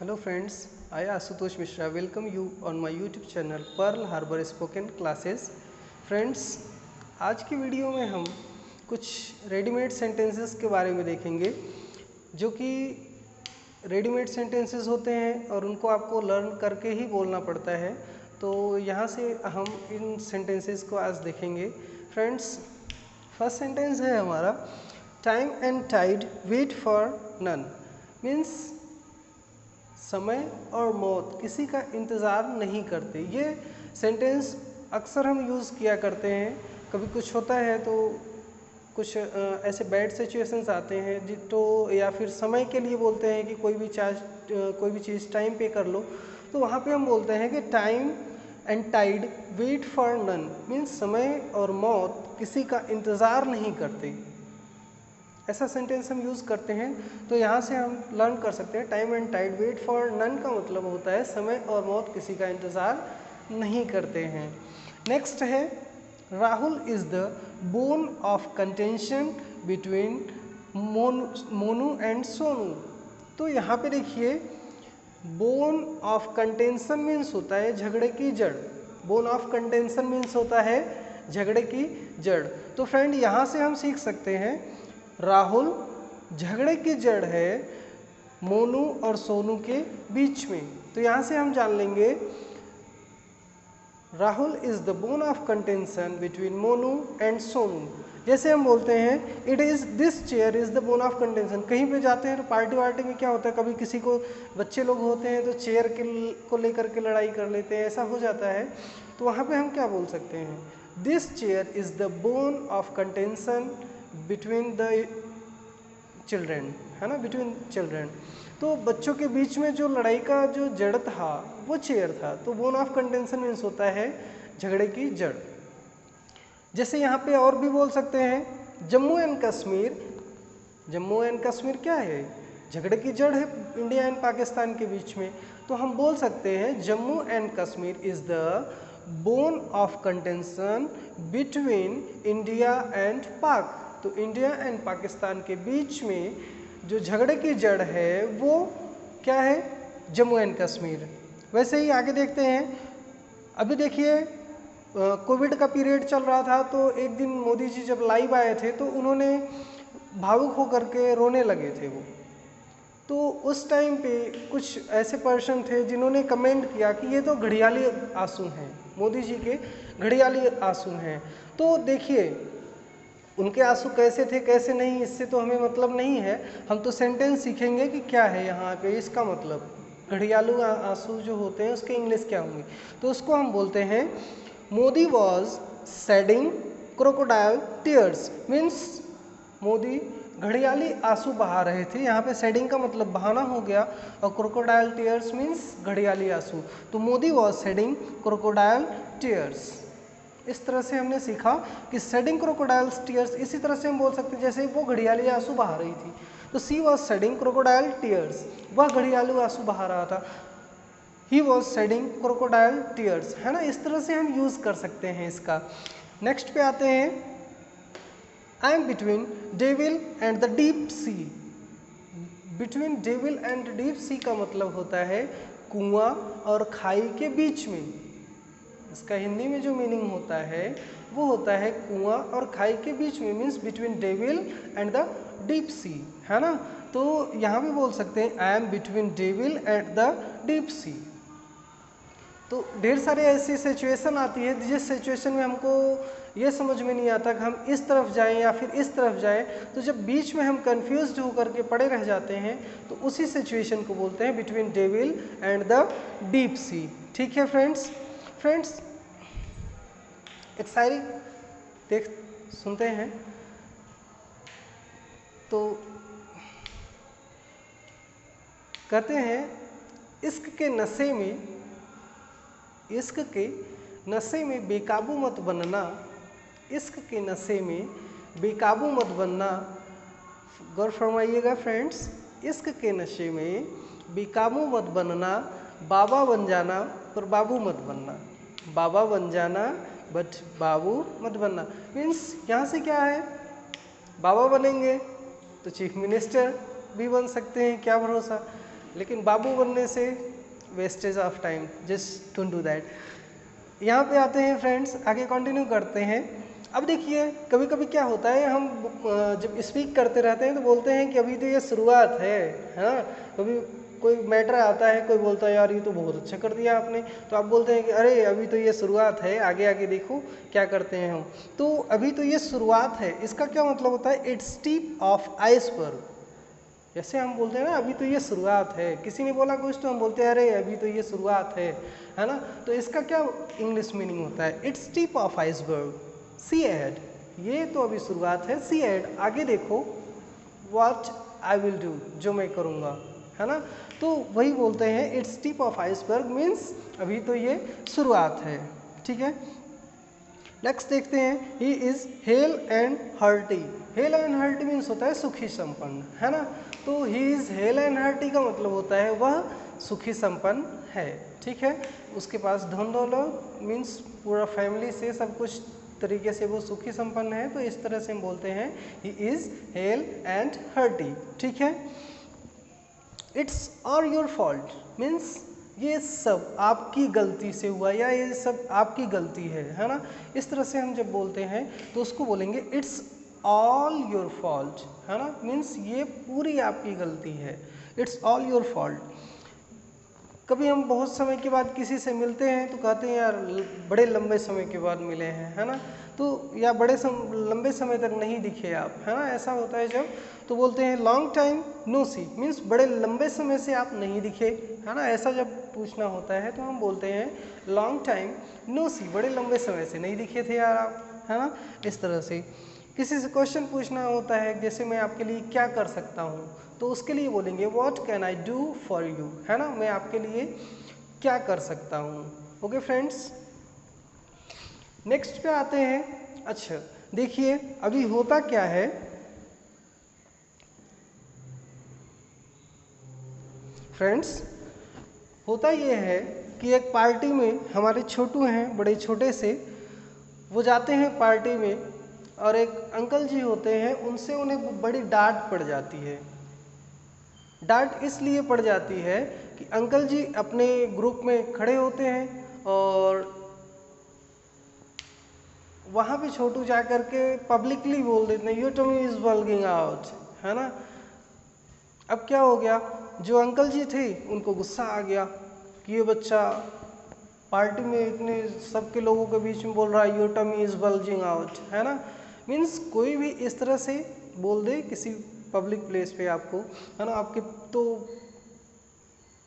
Hello friends, I Ashutosh Mishra welcome you on my YouTube channel Pearl Harbor Spoken Classes. Friends, आज की video में हम कुछ readymade sentences के बारे में देखेंगे जो कि रेडीमेड सेंटेंसेस होते हैं और उनको आपको लर्न करके ही बोलना पड़ता है। तो यहाँ से हम इन सेंटेंसेस को आज देखेंगे। फ्रेंड्स, फर्स्ट सेंटेंस है हमारा time and tide wait for none. Means समय और मौत किसी का इंतज़ार नहीं करते। ये सेंटेंस अक्सर हम यूज़ किया करते हैं। कभी कुछ होता है तो कुछ ऐसे बैड सिचुएशंस आते हैं तो या फिर समय के लिए बोलते हैं कि कोई भी चीज़ टाइम पे कर लो, तो वहाँ पे हम बोलते हैं कि time and tide wait for none. Means समय और मौत किसी का इंतज़ार नहीं करते। ऐसा सेंटेंस हम यूज़ करते हैं। तो यहाँ से हम लर्न कर सकते हैं time and tide wait for none का मतलब होता है समय और मौत किसी का इंतज़ार नहीं करते हैं। नेक्स्ट है Rahul is the bone of contention between Monu and Sonu. तो यहाँ पे देखिए, बोन ऑफ कंटेंशन मीन्स होता है झगड़े की जड़। बोन ऑफ कंटेंशन मीन्स होता है झगड़े की जड़। तो फ्रेंड, यहाँ से हम सीख सकते हैं राहुल झगड़े की जड़ है मोनू और सोनू के बीच में। तो यहाँ से हम जान लेंगे Rahul is the bone of contention between Monu and Sonu. जैसे हम बोलते हैं it is this chair is the bone of contention. कहीं पे जाते हैं तो पार्टी वार्टी में क्या होता है, कभी किसी को बच्चे लोग होते हैं तो चेयर को लेकर के लड़ाई कर लेते हैं, ऐसा हो जाता है। तो वहाँ पे हम क्या बोल सकते हैं, this chair is the bone of contention between the children, है ना, बिटवीन चिल्ड्रेन। तो बच्चों के बीच में जो लड़ाई का जो जड़ था वो चेयर था। तो बोन ऑफ कंटेंशन मीन्स होता है झगड़े की जड़। जैसे यहाँ पे और भी बोल सकते हैं जम्मू एंड कश्मीर। जम्मू एंड कश्मीर क्या है, झगड़े की जड़ है इंडिया एंड पाकिस्तान के बीच में। तो हम बोल सकते हैं Jammu and Kashmir is the bone of contention between India and पाक। तो इंडिया एंड पाकिस्तान के बीच में जो झगड़े की जड़ है वो क्या है, जम्मू एंड कश्मीर। वैसे ही आगे देखते हैं, अभी देखिए कोविड का पीरियड चल रहा था तो एक दिन मोदी जी जब लाइव आए थे तो उन्होंने भावुक होकर के रोने लगे थे वो। तो उस टाइम पे कुछ ऐसे पर्सन थे जिन्होंने कमेंट किया कि ये तो घड़ियाली आंसू हैं, मोदी जी के घड़ियाली आंसू हैं। तो देखिए उनके आंसू कैसे थे कैसे नहीं, इससे तो हमें मतलब नहीं है। हम तो सेंटेंस सीखेंगे कि क्या है यहाँ पे इसका मतलब, घड़ियालू आंसू जो होते हैं उसके इंग्लिश क्या होंगे। तो उसको हम बोलते हैं Modi was shedding crocodile tears. Means Modi घड़ियाली आंसू बहा रहे थे। यहाँ पे शेडिंग का मतलब बहाना हो गया और क्रोकोडाइल टीयर्स मीन्स घड़ियाली आंसू। तो Modi was shedding crocodile tears. इस तरह से हमने सीखा कि शेडिंग क्रोकोडाइल टीयर्स। इसी तरह से हम बोल सकते हैं जैसे वो घड़ियाली आंसू बहा रही थी तो she was shedding crocodile tears, वह घड़ियालू आंसू बहा रहा था। He was shedding crocodile tears, है ना। इस तरह से हम यूज़ कर सकते हैं इसका। नेक्स्ट पे आते हैं, I am between devil and the deep sea. Between devil and deep sea का मतलब होता है कुआं और खाई के बीच में। इसका हिंदी में जो मीनिंग होता है वो होता है कुआं और खाई के बीच में। Means between devil and the deep sea, है ना। तो यहाँ भी बोल सकते हैं I am between devil and the deep sea. तो ढेर सारे ऐसी सिचुएशन आती है जिस सिचुएशन में हमको ये समझ में नहीं आता कि हम इस तरफ जाएं या फिर इस तरफ जाएं। तो जब बीच में हम कंफ्यूज्ड होकर के पड़े रह जाते हैं तो उसी सिचुएशन को बोलते हैं between devil and the deep sea. ठीक है फ्रेंड्स। फ्रेंड्स, एक शायरी सुनते हैं। तो कहते हैं इश्क के नशे में बेकाबू मत बनना, इश्क के नशे में बेकाबू मत बनना। गौर फरमाइएगा फ्रेंड्स, इश्क के नशे में बेकाबू मत बनना, बाबा बन जाना पर बाबू मत बनना। बाबा बन जाना बट बाबू मत बनना। मीन्स यहाँ से क्या है, बाबा बनेंगे तो चीफ मिनिस्टर भी बन सकते हैं, क्या भरोसा। लेकिन बाबू बनने से wastage of time, just don't do that. यहाँ पे आते हैं फ्रेंड्स, आगे कंटिन्यू करते हैं। अब देखिए कभी कभी क्या होता है, हम जब स्पीक करते रहते हैं तो बोलते हैं कि अभी तो ये शुरुआत है, हाँ। कभी कोई मैटर आता है, कोई बोलता है यार ये तो बहुत अच्छा कर दिया आपने, तो आप बोलते हैं कि अरे अभी तो ये शुरुआत है, आगे आगे देखो क्या करते हैं हम। तो अभी तो ये शुरुआत है, इसका क्या मतलब होता है, इट्स टिप ऑफ आइसबर्ग। जैसे हम बोलते हैं ना अभी तो ये शुरुआत है, किसी ने बोला कुछ तो हम बोलते हैं अरे अभी तो ये शुरुआत है ना। तो इसका क्या इंग्लिश मीनिंग होता है, इट्स टिप ऑफ आइसबर्ग, सी एड, ये तो अभी शुरुआत है, सी एड आगे देखो, व्हाट आई विल डू, जो मैं करूँगा, है ना। तो वही बोलते हैं it's tip of iceberg, means अभी तो ये शुरुआत है, ठीक है। नेक्स्ट देखते हैं, he is hello and hearty. Hello and hearty means होता है सुखी संपन्न, है ना। तो he is hello and hearty का मतलब होता है वह सुखी संपन्न है, ठीक है। उसके पास धन दौलत मीन्स पूरा फैमिली से सब कुछ तरीके से वो सुखी संपन्न है, तो इस तरह से हम बोलते हैं he is hello and hearty, ठीक है। It's all your fault means ये सब आपकी गलती से हुआ, या ये सब आपकी गलती है ना। इस तरह से हम जब बोलते हैं तो उसको बोलेंगे इट्स ऑल योर फॉल्ट, है ना, मीन्स ये पूरी आपकी गलती है, इट्स ऑल योर फॉल्ट। कभी हम बहुत समय के बाद किसी से मिलते हैं तो कहते हैं यार बड़े लंबे समय के बाद मिले हैं, है ना। तो या लंबे समय तक नहीं दिखे आप, है ना, ऐसा होता है जब, तो बोलते हैं लॉन्ग टाइम नो सी, मीन्स बड़े लंबे समय से आप नहीं दिखे, है ना। ऐसा जब पूछना होता है तो हम बोलते हैं लॉन्ग टाइम नो सी, बड़े लंबे समय से नहीं दिखे थे यार आप, है ना। इस तरह से किसी से क्वेश्चन पूछना होता है, जैसे मैं आपके लिए क्या कर सकता हूँ, तो उसके लिए बोलेंगे what can I do for you, है ना, मैं आपके लिए क्या कर सकता हूँ। ओके फ्रेंड्स, नेक्स्ट पे आते हैं। अच्छा देखिए अभी होता क्या है, फ्रेंड्स होता ये है कि एक पार्टी में हमारे छोटू हैं, बड़े छोटे से, वो जाते हैं पार्टी में और एक अंकल जी होते हैं, उनसे उन्हें बड़ी डांट पड़ जाती है। डांट इसलिए पड़ जाती है कि अंकल जी अपने ग्रुप में खड़े होते हैं और वहाँ पे छोटू जा कर के पब्लिकली बोल देते हैं your tummy is bulging out, है ना। अब क्या हो गया, जो अंकल जी थे उनको गुस्सा आ गया कि ये बच्चा पार्टी में इतने सबके लोगों के बीच में बोल रहा है your tummy is bulging out, है ना। मीन्स कोई भी इस तरह से बोल दे किसी पब्लिक प्लेस पे आपको, है ना, आपके तो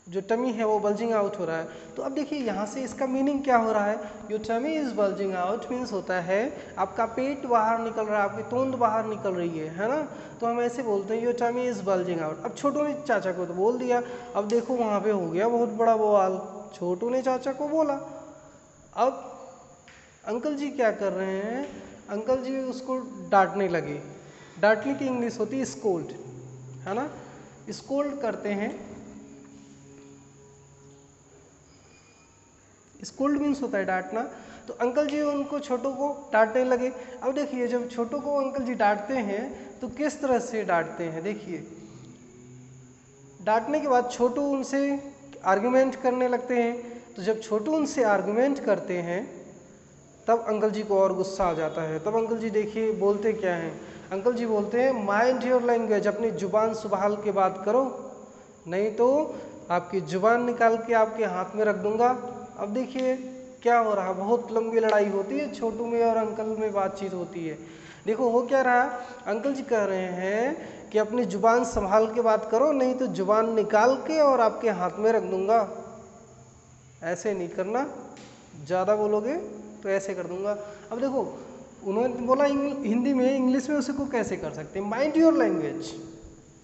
जो टमी है वो बल्जिंग आउट हो रहा है। तो अब देखिए यहाँ से इसका मीनिंग क्या हो रहा है, your tummy is bulging out means होता है आपका पेट बाहर निकल रहा है, आपकी तोंद बाहर निकल रही है ना। तो हम ऐसे बोलते हैं your tummy is bulging out. अब छोटू ने चाचा को तो बोल दिया, अब देखो वहाँ पे हो गया बहुत बड़ा बवाल, छोटू ने चाचा को बोला। अब अंकल जी क्या कर रहे हैं, अंकल जी उसको डांटने लगे। डांटने की इंग्लिश होती है स्कोल्ड, है ना, स्कोल्ड करते हैं। स्कोल्ड मीन्स होता है डांटना। तो अंकल जी उनको छोटों को डांटने लगे। अब देखिए जब छोटों को अंकल जी डांटते हैं तो किस तरह से डांटते हैं, देखिए डांटने के बाद छोटू उनसे आर्गुमेंट करने लगते हैं। तो जब छोटू उनसे आर्गुमेंट करते हैं तब अंकल जी को और गुस्सा आ जाता है। तब अंकल जी देखिए बोलते क्या हैं, अंकल जी बोलते हैं माइंड योर लैंग्वेज, अपनी जुबान संभाल के बात करो, नहीं तो आपकी जुबान निकाल के आपके हाथ में रख दूंगा। अब देखिए क्या हो रहा है, बहुत लंबी लड़ाई होती है, छोटू में और अंकल में बातचीत होती है। देखो हो क्या रहा, अंकल जी कह रहे हैं कि अपनी जुबान संभाल के बात करो, नहीं तो जुबान निकाल के और आपके हाथ में रख दूंगा। ऐसे नहीं करना, ज़्यादा बोलोगे तो ऐसे कर दूंगा। अब देखो उन्होंने बोला हिंदी में, इंग्लिश में उसी को कैसे कर सकते हैं, माइंड योर लैंग्वेज।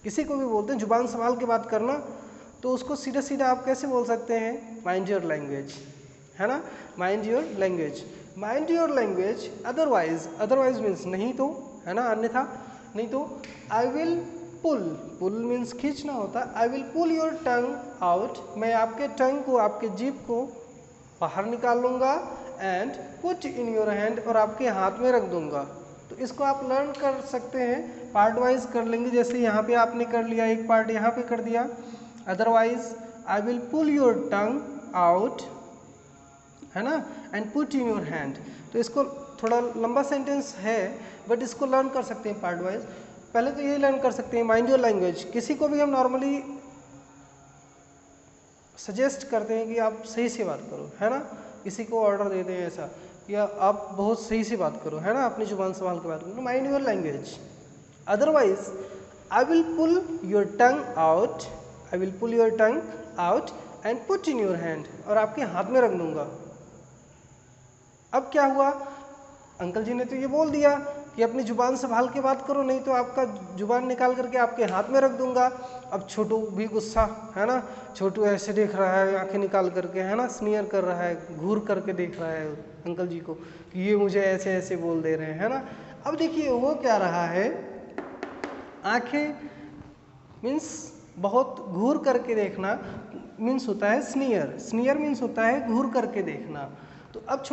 किसी को भी बोलते हैं जुबान संभाल के बात करना, तो उसको सीधा सीधा आप कैसे बोल सकते हैं, माइंड योर लैंग्वेज, है ना, mind your language, mind your language. Otherwise, otherwise means नहीं तो, है ना, अन्यथा, नहीं तो आई विल पुल, पुल मीन्स खींचना होता है, I will pull your tongue out, मैं आपके टंग को, आपके जीभ को बाहर निकाल लूँगा, and put in your hand, और आपके हाथ में रख दूंगा। तो इसको आप लर्न कर सकते हैं, पार्ट वाइज कर लेंगे। जैसे यहाँ पे आपने कर लिया, एक पार्ट यहाँ पे कर दिया, otherwise I will pull your tongue out, है ना, and put in your hand. तो इसको थोड़ा लंबा सेंटेंस है बट इसको लर्न कर सकते हैं पार्ट वाइज। पहले तो यही लर्न कर सकते हैं माइंड योर लैंग्वेज। किसी को भी हम नॉर्मली सजेस्ट करते हैं कि आप सही से बात करो, है ना, किसी को ऑर्डर देते हैं ऐसा कि आप बहुत सही से बात करो, है ना, अपनी जुबान संभाल के बात करो, mind your language. Otherwise I will pull your tongue out, I will pull your tongue out and put in your hand, और आपके हाथ में रख दूंगा। अब क्या हुआ, अंकल जी ने तो ये बोल दिया कि अपनी जुबान संभाल के बात करो, नहीं तो आपका जुबान निकाल करके आपके हाथ में रख दूंगा। अब छोटू भी गुस्सा, है ना, छोटू ऐसे देख रहा है आंखें निकाल करके, है ना, स्नीयर कर रहा है, घूर करके देख रहा है अंकल जी को कि ये मुझे ऐसे ऐसे बोल दे रहे हैं, है ना। अब देखिए वो क्या रहा है, आंखें मीन्स बहुत घूर करके देखना मीन्स होता है स्नीयर, स्नीयर मीन्स होता है घूर करके देखना। तो अब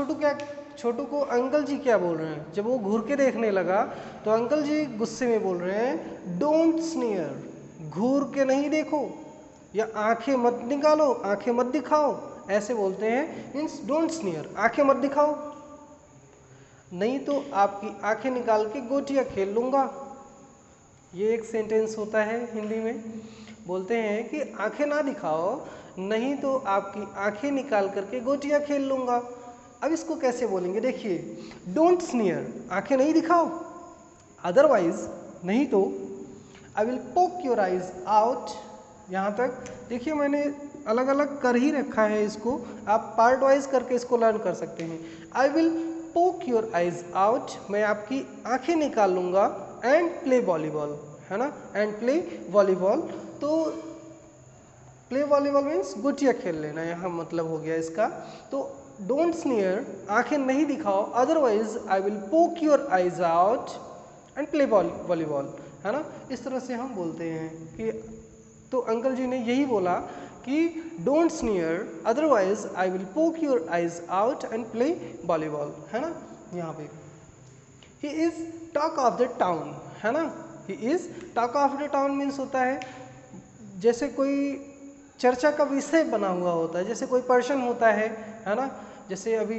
छोटू को अंकल जी क्या बोल रहे हैं, जब वो घूर के देखने लगा तो अंकल जी गुस्से में बोल रहे हैं डोंट स्नीयर, घूर के नहीं देखो, या आंखें मत निकालो, आंखें मत दिखाओ, ऐसे बोलते हैं, मीन्स डोंट स्नीयर, आंखें मत दिखाओ, नहीं तो आपकी आंखें निकाल के गोटियां खेल लूंगा। ये एक सेंटेंस होता है हिंदी में, बोलते हैं कि आंखें ना दिखाओ, नहीं तो आपकी आंखें निकाल करके गोटियां खेल लूंगा। अब इसको कैसे बोलेंगे, देखिए, डोंट स्नीयर, आंखें नहीं दिखाओ, अदरवाइज नहीं तो आई will poke your eyes out. यहाँ तक देखिए मैंने अलग अलग कर ही रखा है इसको, आप पार्ट वाइज करके इसको लर्न कर सकते हैं। आई will poke your eyes out, मैं आपकी आंखें निकाल लूंगा, एंड प्ले वॉलीबॉल, है ना, एंड प्ले वॉलीबॉल। तो प्ले वॉलीबॉल मीन्स गुटिया खेल लेना, यहाँ मतलब हो गया इसका। तो डोंट स्नीयर, आंखें नहीं दिखाओ, otherwise I will poke your eyes out and play volleyball, है ना। इस तरह से हम बोलते हैं कि, तो अंकल जी ने यही बोला कि don't sneer, otherwise I will poke your eyes out and play volleyball, है ना। यहाँ पे he is talk of the town, है ना, he is talk of the town means होता है जैसे कोई चर्चा का विषय बना हुआ होता है, जैसे कोई पर्सन होता है ना, जैसे अभी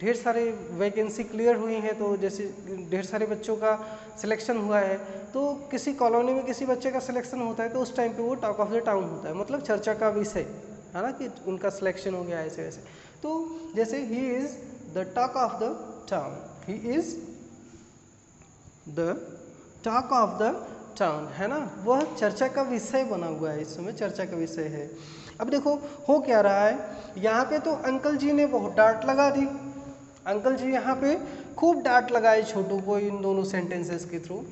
ढेर सारे वैकेंसी क्लियर हुई हैं, तो जैसे ढेर सारे बच्चों का सिलेक्शन हुआ है, तो किसी कॉलोनी में किसी बच्चे का सिलेक्शन होता है तो उस टाइम पे वो टॉक ऑफ द टाउन होता है, मतलब चर्चा का विषय, है ना, कि उनका सिलेक्शन हो गया ऐसे वैसे। तो जैसे he is the talk of the town, he is the talk of the town, है ना, वह चर्चा का विषय बना हुआ है, इस समय चर्चा का विषय है। अब देखो हो क्या रहा है, यहाँ पे तो अंकल जी ने बहुत डांट लगा दी, अंकल जी यहाँ पे खूब डांट लगाए छोटू को इन दोनों सेंटेंसेस के थ्रू।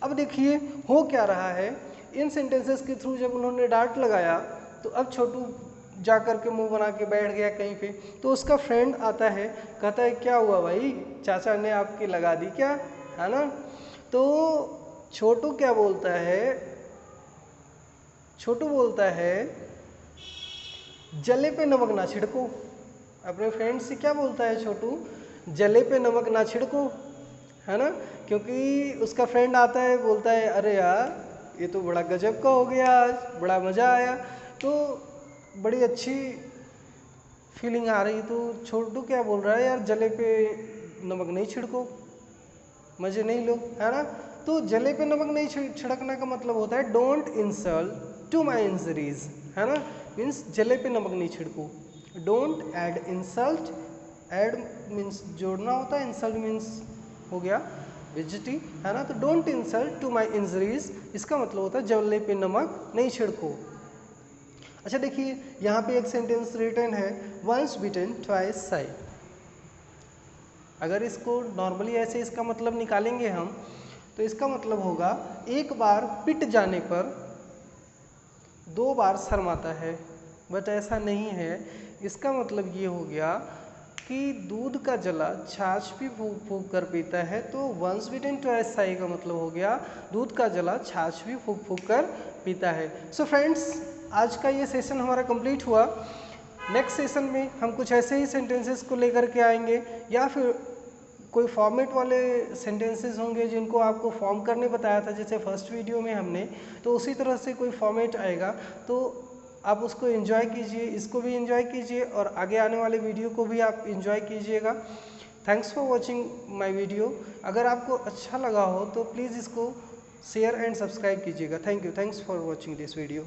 अब देखिए हो क्या रहा है, इन सेंटेंसेस के थ्रू जब उन्होंने डांट लगाया तो अब छोटू जा कर के मुंह बना के बैठ गया कहीं पे, तो उसका फ्रेंड आता है, कहता है क्या हुआ भाई, चाचा ने आपकी लगा दी क्या, है ना। तो छोटू क्या बोलता है, छोटू बोलता है जले पे नमक ना छिड़को, अपने फ्रेंड से क्या बोलता है छोटू, जले पे नमक ना छिड़को, है ना, क्योंकि उसका फ्रेंड आता है बोलता है अरे यार ये तो बड़ा गजब का हो गया, आज बड़ा मज़ा आया, तो बड़ी अच्छी फीलिंग आ रही। तो छोटू क्या बोल रहा है, यार जले पे नमक नहीं छिड़को, मज़े नहीं लो, है ना। तो जले पे नमक नहीं छिड़कने का मतलब होता है don't insult to my injuries, है ना, मीन्स जले पे नमक नहीं छिड़को। Don't add insult, add means जोड़ना होता है, इंसल्ट मीन्स हो गया बेइज्जती, है ना। तो don't insult to my injuries, इसका मतलब होता है जले पे नमक नहीं छिड़को। अच्छा देखिए यहाँ पे एक सेंटेंस रिटन है, वंस बीटन ट्वाइस शाई। अगर इसको नॉर्मली ऐसे इसका मतलब निकालेंगे हम, तो इसका मतलब होगा एक बार पिट जाने पर 2 बार शर्माता है, बट ऐसा नहीं है। इसका मतलब ये हो गया कि दूध का जला छाछ भी फूंक फूंक कर पीता है, तो वंस बीटन ट्वाइस शाई का मतलब हो गया दूध का जला छाछ भी फूंक फूंक कर पीता है। सो फ्रेंड्स, आज का ये सेशन हमारा कंप्लीट हुआ। नेक्स्ट सेशन में हम कुछ ऐसे ही सेंटेंसेस को लेकर के आएंगे, या फिर कोई फॉर्मेट वाले सेंटेंसेस होंगे जिनको आपको फॉर्म करने बताया था जैसे फर्स्ट वीडियो में हमने, तो उसी तरह से कोई फॉर्मेट आएगा, तो आप उसको एंजॉय कीजिए, इसको भी एंजॉय कीजिए और आगे आने वाले वीडियो को भी आप एंजॉय कीजिएगा। Thanks for watching my video. अगर आपको अच्छा लगा हो तो प्लीज़ इसको शेयर एंड सब्सक्राइब कीजिएगा। Thank you, thanks for watching this video.